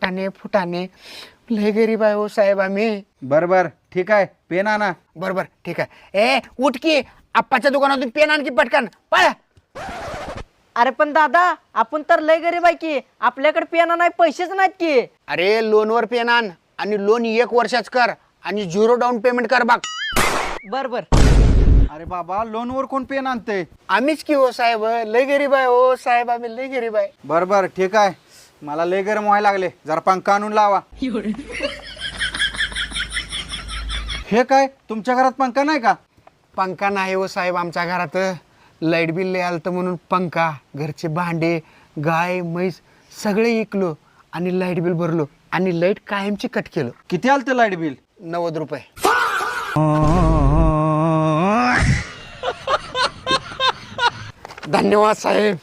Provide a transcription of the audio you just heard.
फटाने फुटाने लय गरीब आहे हो साहेब आम्ही. बर ठीक आहे, पेन आणा. बरोबर ठीक आहे. ए उठ की आप्पाच्या दुकानातून पेन आणखी पटकन पळ. अरे पण दादा आपण तर लय गरीब आहे की, आपल्याकडे पेना नाही पैसेच नाहीत की. अरे लोनवर पेन आण आणि लोन 1 वर्षाच कर आणि 0 डाऊन पेमेंट कर बघ. बर बर. अरे बाबा, लोनवर कोण पेन आणते? आम्हीच की हो साहेब, लय गरीब आहे हो साहेब आम्ही, लय गरीब आहे. बर ठीक आहे, मला लय गरम व्हायला लागले, जरा पंखा आणून लावा. हे काय, तुमच्या घरात पंखा नाही का? पंखा नाही हो साहेब आमच्या घरात, लाईट बिल लय आलतं म्हणून पंखा, घरचे भांडे, गाय म्हैस सगळे इकलो आणि लाईट बिल भरलो आणि लाईट कायमची कट केलं. किती आलं लाईट बिल? 90 रुपये. धन्यवाद साहेब.